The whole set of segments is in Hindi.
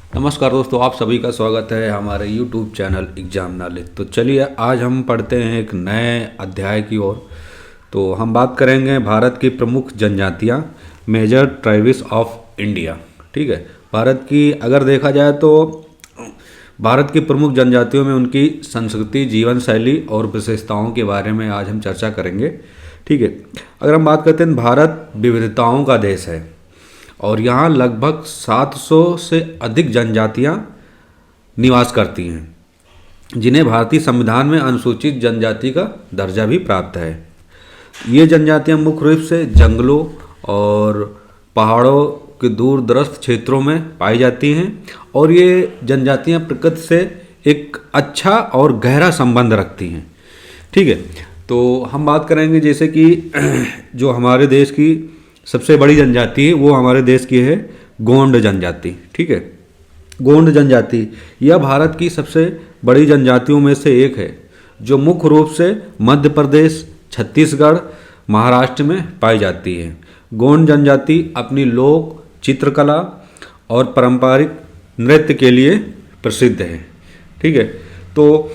नमस्कार दोस्तों, आप सभी का स्वागत है हमारे YouTube चैनल एग्जाम नॉलेज। तो चलिए आज हम पढ़ते हैं एक नए अध्याय की ओर। तो हम बात करेंगे भारत की प्रमुख जनजातियाँ, मेजर ट्राइब्स ऑफ इंडिया। ठीक है, भारत की अगर देखा जाए तो भारत की प्रमुख जनजातियों में उनकी संस्कृति, जीवन शैली और विशेषताओं के बारे में आज हम चर्चा करेंगे। ठीक है, अगर हम बात करते हैं, भारत विविधताओं का देश है और यहाँ लगभग 700 से अधिक जनजातियाँ निवास करती हैं, जिन्हें भारतीय संविधान में अनुसूचित जनजाति का दर्जा भी प्राप्त है। ये जनजातियाँ मुख्य रूप से जंगलों और पहाड़ों के दूर दराज क्षेत्रों में पाई जाती हैं और ये जनजातियाँ प्रकृति से एक अच्छा और गहरा संबंध रखती हैं। ठीक है, तो हम बात करेंगे जैसे कि जो हमारे देश की सबसे बड़ी जनजाति है वो हमारे देश की है गोंड जनजाति। ठीक है, गोंड जनजाति यह भारत की सबसे बड़ी जनजातियों में से एक है, जो मुख्य रूप से मध्य प्रदेश, छत्तीसगढ़, महाराष्ट्र में पाई जाती है। गोंड जनजाति अपनी लोक चित्रकला और पारंपरिक नृत्य के लिए प्रसिद्ध है। ठीक है, तो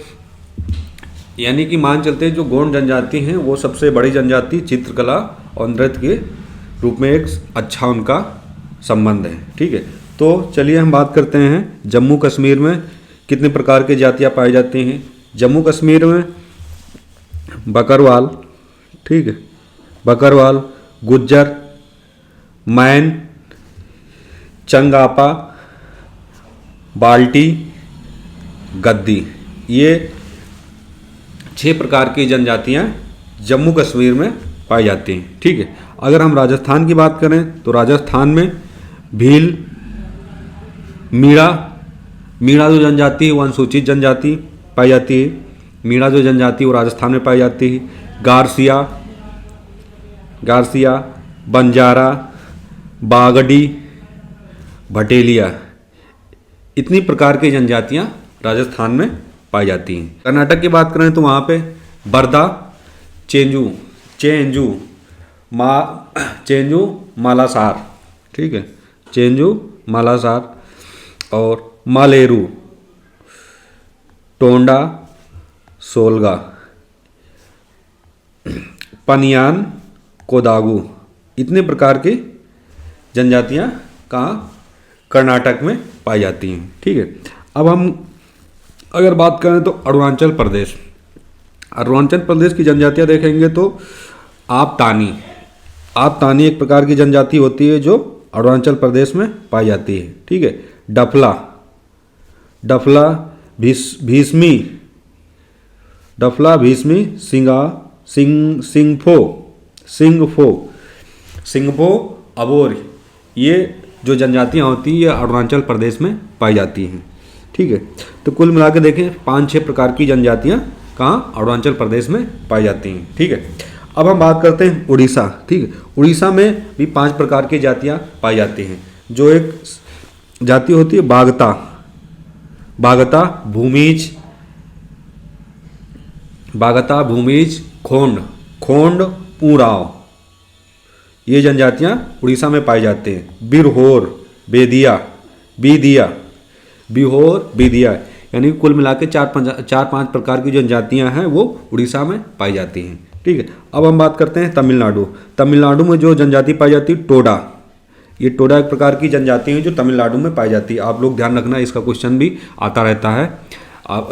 यानी कि मान चलते हैं जो गोंड जनजाति हैं वो सबसे बड़ी जनजाति चित्रकला और नृत्य के रूप में एक अच्छा उनका संबंध है। ठीक है, तो चलिए हम बात करते हैं जम्मू कश्मीर में कितने प्रकार की जातियाँ पाई जाती हैं। जम्मू कश्मीर में बकरवाल, ठीक है, बकरवाल, गुज्जर, मैन, चंगापा, बाल्टी, गद्दी, ये 6 प्रकार की जनजातियाँ जम्मू कश्मीर में पाई जाती हैं। ठीक है, अगर हम राजस्थान की बात करें तो राजस्थान में भील, मीणा जो जनजाति है वो अनुसूचित जनजाति पाई जाती है। मीणा जो जनजाति वो राजस्थान में पाई जाती है। गारसिया, बंजारा, बागडी, भटेलिया, इतनी प्रकार की जनजातियाँ राजस्थान में पाई जाती हैं। कर्नाटक की बात करें तो वहाँ पे बरदा, चेंजू, मालासार, ठीक है, चेंजू, मालासार और मालेरू, टोंडा, सोलगा, पनियान, कोदागू, इतने प्रकार की जनजातियाँ कहाँ कर्नाटक में पाई जाती हैं। ठीक है, अब हम अगर बात करें तो अरुणाचल प्रदेश की जनजातियाँ देखेंगे तो आप तानी एक प्रकार की जनजाति होती है जो अरुणाचल प्रदेश में पाई जाती है। ठीक है, डफला, भीष्मी, सिंगफो, अबोर, ये जो जनजातियाँ होती हैं ये अरुणाचल प्रदेश में पाई जाती हैं। ठीक है, तो कुल मिला के देखें 5-6 प्रकार की जनजातियाँ कहाँ अरुणाचल प्रदेश में पाई जाती हैं। ठीक है, अब हम बात करते हैं उड़ीसा। ठीक है, उड़ीसा में भी 5 प्रकार की जातियाँ पाई जाती हैं। जो एक जाति होती है भूमिज, खोंड, ऊराव, ये जनजातियाँ उड़ीसा में पाई जाती हैं। बीदिया, यानी कुल मिला के 4-5 प्रकार की जनजातियाँ हैं वो उड़ीसा में पाई जाती हैं। ठीक है, अब हम बात करते हैं तमिलनाडु में जो जनजाति पाई जाती है टोडा, ये टोडा एक प्रकार की जनजाति है जो तमिलनाडु में पाई जाती है। आप लोग ध्यान रखना, इसका क्वेश्चन भी आता रहता है। आप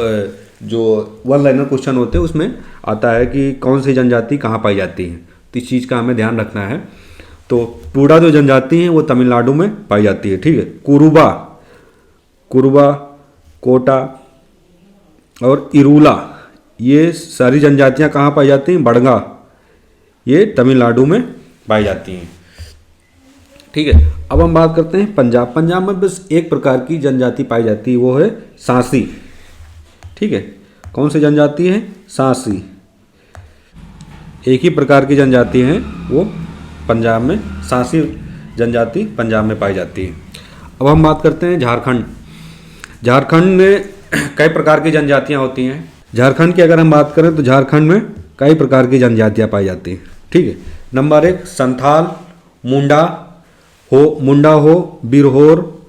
जो 1 लाइनर क्वेश्चन होते हैं उसमें आता है कि कौन सी जनजाति कहाँ पाई जाती है, तो इस चीज़ का हमें ध्यान रखना है। तो टोडा जो जनजाति है वो तमिलनाडु में पाई जाती है। ठीक है, कुरुबा, कोटा और इरूला, ये सारी जनजातियाँ कहाँ पाई जाती हैं, बड़गा, ये तमिलनाडु में पाई जाती हैं। ठीक है, अब हम बात करते हैं पंजाब में बस एक प्रकार की जनजाति पाई जाती है, वो है सांसी। ठीक है, कौन सी जनजाति है, सांसी, एक ही प्रकार की जनजाति है वो पंजाब में, सांसी जनजाति पंजाब में पाई जाती है। अब हम बात करते हैं झारखंड में कई प्रकार की जनजातियाँ होती हैं। झारखंड की अगर हम बात करें तो झारखंड में कई प्रकार की जनजातियाँ पाई जाती हैं। ठीक है, नंबर 1 संथाल, मुंडा हो, बिरहोर,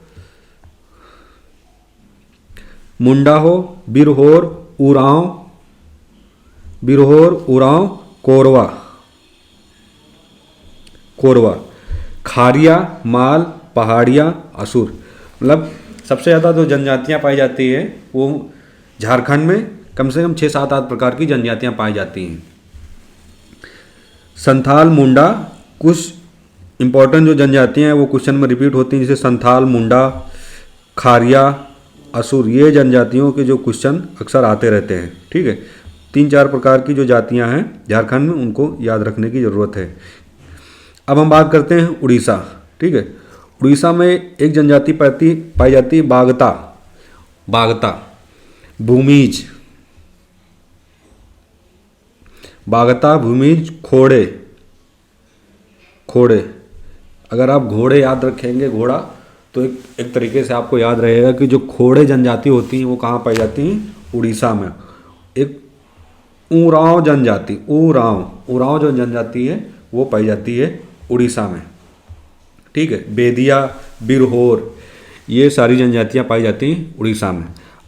मुंडा हो, बिरहोर, उरांव, बिरहोर, उरांव, कोरवा, कोरवा, खारिया, माल, पहाड़िया, असुर। मतलब सबसे ज़्यादा जो जनजातियाँ पाई जाती है वो झारखंड में कम से कम 6-7-8 प्रकार की जनजातियाँ पाई जाती हैं। संथाल, मुंडा, कुछ इंपॉर्टेंट जो जनजातियाँ हैं वो क्वेश्चन में रिपीट होती हैं, जैसे संथाल, मुंडा, खारिया, असुर। ये जनजातियों के जो क्वेश्चन अक्सर आते रहते हैं। ठीक है, 3-4 प्रकार की जो जातियाँ हैं झारखंड में, उनको याद रखने की ज़रूरत है। अब हम बात करते हैं उड़ीसा। ठीक है, उड़ीसा में एक जनजाति पाई जाती है बागता, बागता, भूमिज, बागता, भूमिज, खोड़े, खोड़े। अगर आप घोड़े याद रखेंगे, घोड़ा, तो एक तरीके से आपको याद रहेगा कि जो खोड़े जनजाति होती हैं वो कहाँ पाई जाती हैं, उड़ीसा में। एक उरांव जनजाति, उरांव जो जनजाति है वो पाई जाती है उड़ीसा में। ठीक है, बेदिया, बिरहोर, ये सारी जनजातियाँ पाई जाती हैं उड़ीसा में।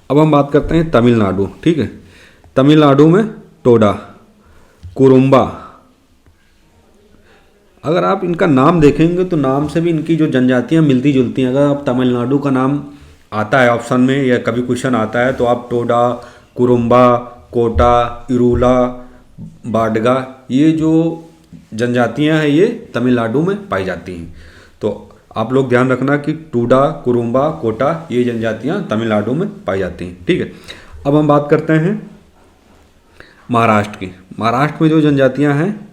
अब हम बात करते हैं तमिलनाडु। ठीक है, तमिलनाडु में टोडा, कुरुम्बा। अगर आप इनका नाम देखेंगे तो नाम से भी इनकी जो जनजातियाँ मिलती जुलती हैं। अगर आप तमिलनाडु का नाम आता है ऑप्शन में या कभी क्वेश्चन आता है तो आप टोडा, कुरुम्बा, कोटा, इरूला, बाडगा, ये जो जनजातियाँ हैं ये तमिलनाडु में पाई जाती हैं। तो आप लोग ध्यान रखना कि टूडा, कुरुम्बा, कोटा, ये जनजातियाँ तमिलनाडु में पाई जाती हैं। ठीक है, अब हम बात करते हैं महाराष्ट्र की। महाराष्ट्र में जो जनजातियाँ हैं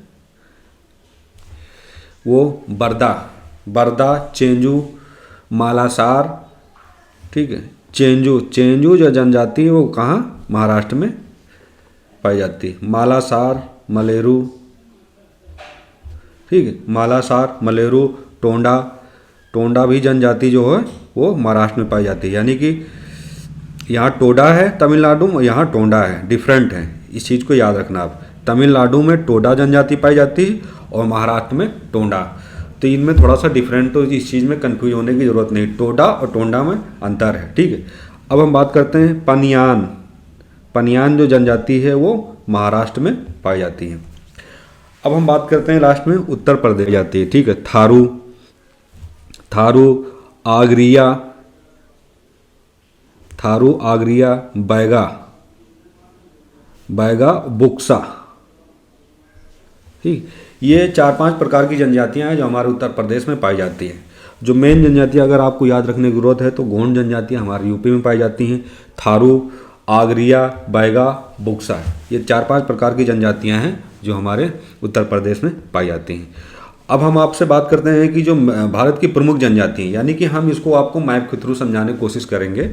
वो बरदा, चेंजू, मालासार। ठीक है, चेंजू जो जनजाति है वो कहाँ, महाराष्ट्र में पाई जाती है। मालासार, मलेरू। ठीक है, मालासार, मलेरू, टोंडा भी जनजाति जो है वो महाराष्ट्र में पाई जाती है। यानी कि यहाँ टोडा है तमिलनाडु में, यहाँ टोंडा है, डिफरेंट है। इस चीज़ को याद रखना आप। तमिलनाडु में टोडा जनजाति पाई जाती है और महाराष्ट्र में टोंडा। तो इनमें थोड़ा सा डिफरेंट, तो इस चीज़ में कन्फ्यूज होने की ज़रूरत नहीं। टोडा और टोंडा में अंतर है। ठीक है, अब हम बात करते हैं पनियान जो जनजाति है वो महाराष्ट्र में पाई जाती है। अब हम बात करते हैं लास्ट में उत्तर प्रदेश जाती है। ठीक है, थारू, आगरिया, बैगा, बुक्सा। ठीक, ये 4-5 प्रकार की जनजातियां हैं जो हमारे उत्तर प्रदेश में पाई जाती हैं। जो मेन जनजातियां अगर आपको याद रखने की जरूरत है तो गोंड जनजातियां हमारे यूपी में पाई जाती हैं। थारू, आगरिया, बैगा, बुक्सा, ये 4-5 प्रकार की जनजातियां हैं जो हमारे उत्तर प्रदेश में पाई जाती हैं। अब हम आपसे बात करते हैं कि जो भारत की प्रमुख जनजाति हैं, यानी कि हम इसको आपको मैप के थ्रू समझाने की कोशिश करेंगे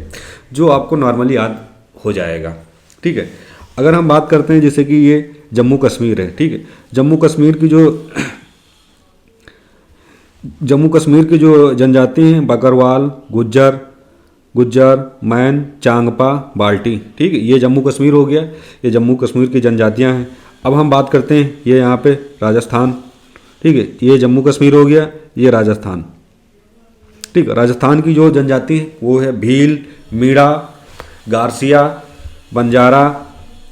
जो आपको नॉर्मली याद हो जाएगा। ठीक है, अगर हम बात करते हैं जैसे कि ये जम्मू कश्मीर है। ठीक है, जम्मू कश्मीर की जो जनजाति हैं बकरवाल, गुज्जर, मैन, चांगपा, बाल्टी। ठीक है, ये जम्मू कश्मीर हो गया, ये जम्मू कश्मीर की जनजातियां हैं। अब हम बात करते हैं ये यहाँ पे राजस्थान। ठीक है, ये जम्मू कश्मीर हो गया, ये राजस्थान। ठीक है, राजस्थान की जो जनजाति है वो है भील, मीणा, गारसिया, बंजारा,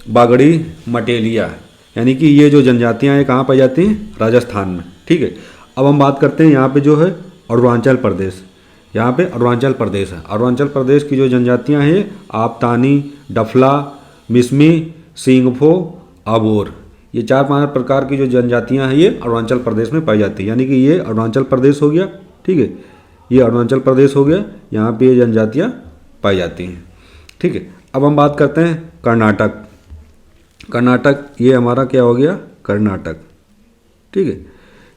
बागड़ी, मटेलिया। यानी कि ये जो जनजातियाँ हैं कहाँ पाई जाती हैं, राजस्थान में। ठीक है, अब हम बात करते हैं यहाँ पे जो है अरुणाचल प्रदेश। यहाँ पे अरुणाचल प्रदेश है। अरुणाचल प्रदेश की जो जनजातियाँ हैं आपतानी, डफला, मिसमी, सिंगफो, आबोर, ये 4-5 प्रकार की जो जनजातियाँ हैं ये अरुणाचल प्रदेश में पाई जाती है। यानी कि ये अरुणाचल प्रदेश हो गया। ठीक है, ये अरुणाचल प्रदेश हो गया, यहाँ पे ये जनजातियाँ पाई जाती हैं। ठीक है, अब हम बात करते हैं कर्नाटक। ये हमारा क्या हो गया, कर्नाटक। ठीक है,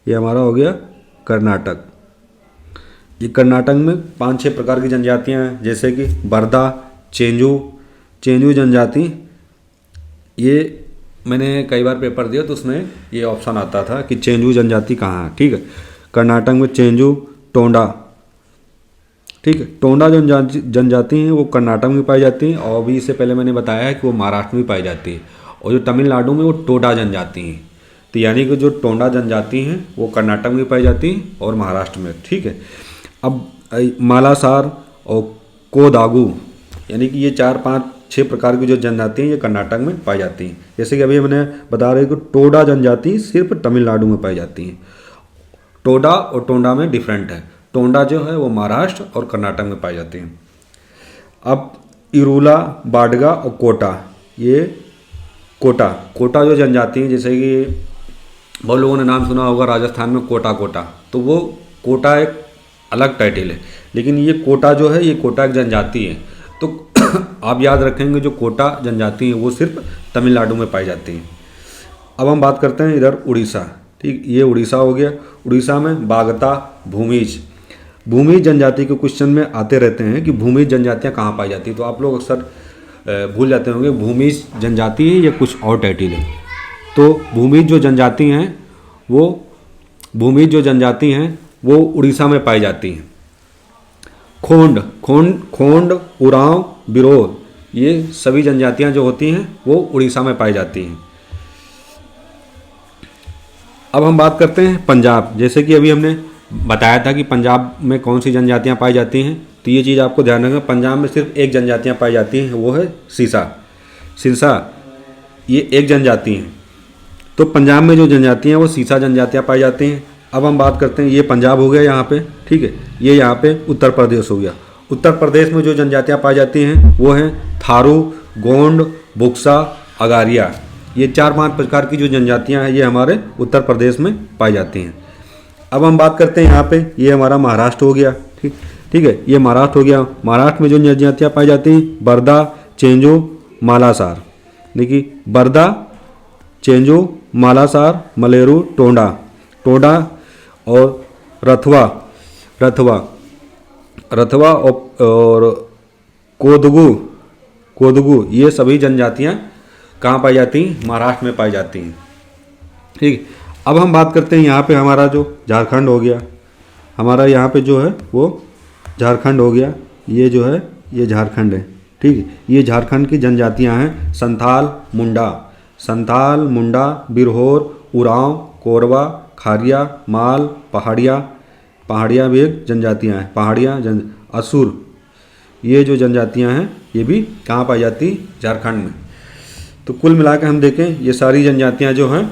ये हमारा हो गया कर्नाटक। ये कर्नाटक में 5-6 प्रकार की जनजातियाँ हैं, जैसे कि बरदा, चेंजू जनजाति। ये मैंने कई बार पेपर दिया तो उसमें ये ऑप्शन आता था कि चेंजू जनजाति कहाँ है। ठीक है, कर्नाटक में चेंजू, टोंडा। ठीक है, टोंडा जो जनजाति हैं वो कर्नाटक में पाई जाती हैं, और अभी इससे पहले मैंने बताया है कि वो महाराष्ट्र में पाई जाती है। और जो तमिलनाडु में वो टोडा जनजाति हैं। तो यानी कि जो टोंडा जनजाति हैं वो कर्नाटक में पाई जाती हैं और महाराष्ट्र में। ठीक है, अब मालासार और कोदागू, यानी कि ये 4-5-6 प्रकार की जो जनजाति हैं ये कर्नाटक में पाई जाती हैं। जैसे कि अभी मैंने बता रहे कि टोडा जनजाति सिर्फ तमिलनाडु में पाई जाती हैं। टोडा और टोंडा में डिफरेंट है। टोंडा जो है वो महाराष्ट्र और कर्नाटक में पाई जाती हैं। अब इरूला, बाडगा और कोटा, ये कोटा जो जनजाति है, जैसे कि बहुत लोगों ने नाम सुना होगा राजस्थान में कोटा, तो वो कोटा एक अलग टाइटल है, लेकिन ये कोटा जो है ये कोटा एक जनजाति है। तो आप याद रखेंगे जो कोटा जनजाति है वो सिर्फ तमिलनाडु में पाई जाती है। अब हम बात करते हैं इधर उड़ीसा। ठीक, ये उड़ीसा हो गया। उड़ीसा में बागता, भूमिज जनजाति के क्वेश्चन में आते रहते हैं कि भूमिज जनजातियाँ कहाँ पाई जाती है, तो आप लोग अक्सर भूल जाते होंगे भूमिज जनजाति है या कुछ और टाइटल है। तो भूमिज जो जनजाति हैं वो उड़ीसा में पाई जाती हैं। खोंड, उरांव, बिरोध, ये सभी जनजातियां जो होती हैं वो उड़ीसा में पाई जाती हैं। अब हम बात करते हैं पंजाब। जैसे कि अभी हमने बताया था कि पंजाब में कौन सी जनजातियां पाई जाती हैं, तो ये चीज़ आपको ध्यान रखना, पंजाब में सिर्फ एक जनजातियां पाई जाती हैं, वो है सिरसा, ये एक जनजाति है। तो पंजाब में जो जनजातियां हैं वो सीसा जनजातियां पाई जाती हैं। अब हम बात करते हैं, ये पंजाब हो गया यहाँ पे, ठीक है। ये यहाँ पे उत्तर प्रदेश हो गया। उत्तर प्रदेश में जो जनजातियाँ पाई जाती हैं वो हैं थारू, गोंड, बुक्सा, अगारिया। ये 4-5 प्रकार की जो जनजातियाँ हैं ये हमारे उत्तर प्रदेश में पाई जाती हैं। अब हम बात करते हैं यहाँ पे, ये हमारा महाराष्ट्र हो गया। ठीक है, ये महाराष्ट्र हो गया। महाराष्ट्र में जो जनजातियाँ पाई जाती हैं बर्दा, चेंजो, मालासार। देखिए बर्दा, चेंजो, मालासार, मलेरू, टोडा और रथवा और कोदगु, ये सभी जनजातियाँ कहाँ पाई जाती हैं? महाराष्ट्र में पाई जाती हैं। ठीक, अब हम बात करते हैं यहाँ पे हमारा जो झारखंड हो गया, हमारा यहाँ पे जो है वो झारखंड हो गया। ये जो है ये झारखंड है। ठीक है, ये झारखंड की जनजातियाँ हैं संथाल, मुंडा, बिरहोर, उरांव, कोरवा, खारिया, माल, पहाड़िया भी एक जनजातियाँ हैं। असुर, ये जो जनजातियाँ हैं ये भी कहाँ पाई जाती? झारखंड में। तो कुल मिला के हम देखें ये सारी जनजातियाँ जो हैं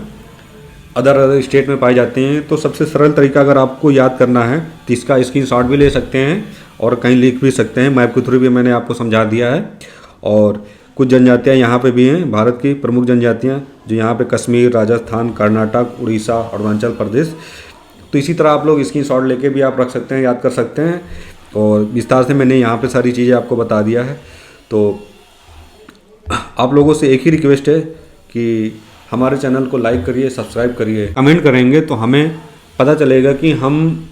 अदर स्टेट में पाई जाती हैं। तो सबसे सरल तरीका अगर आपको याद करना है तो इसका स्क्रीनशॉट भी ले सकते हैं और कहीं लिख भी सकते हैं। मैप के थ्रू भी मैंने आपको समझा दिया है। और कुछ जनजातियाँ यहाँ पे भी हैं, भारत की प्रमुख जनजातियाँ जो यहाँ पे कश्मीर, राजस्थान, कर्नाटक, उड़ीसा, अरुणाचल प्रदेश। तो इसी तरह आप लोग स्क्रीनशॉट लेके भी आप रख सकते हैं, याद कर सकते हैं। और विस्तार से मैंने यहाँ पे सारी चीज़ें आपको बता दिया है। तो आप लोगों से एक ही रिक्वेस्ट है कि हमारे चैनल को लाइक करिए, सब्सक्राइब करिए, कमेंट करेंगे तो हमें पता चलेगा कि हम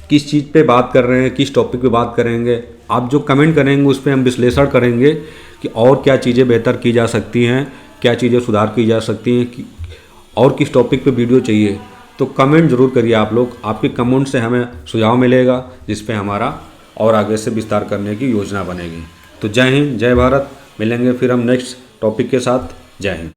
किस चीज़ पे बात कर रहे हैं, किस टॉपिक पे बात करेंगे। आप जो कमेंट करेंगे उस पर हम विश्लेषण करेंगे कि और क्या चीज़ें बेहतर की जा सकती हैं, क्या चीज़ें सुधार की जा सकती हैं, कि और किस टॉपिक पे वीडियो चाहिए। तो कमेंट ज़रूर करिए आप लोग। आपके कमेंट से हमें सुझाव मिलेगा जिस पे हमारा और आगे से विस्तार करने की योजना बनेगी। तो जय हिंद, जय भारत। मिलेंगे फिर हम नेक्स्ट टॉपिक के साथ। जय हिंद।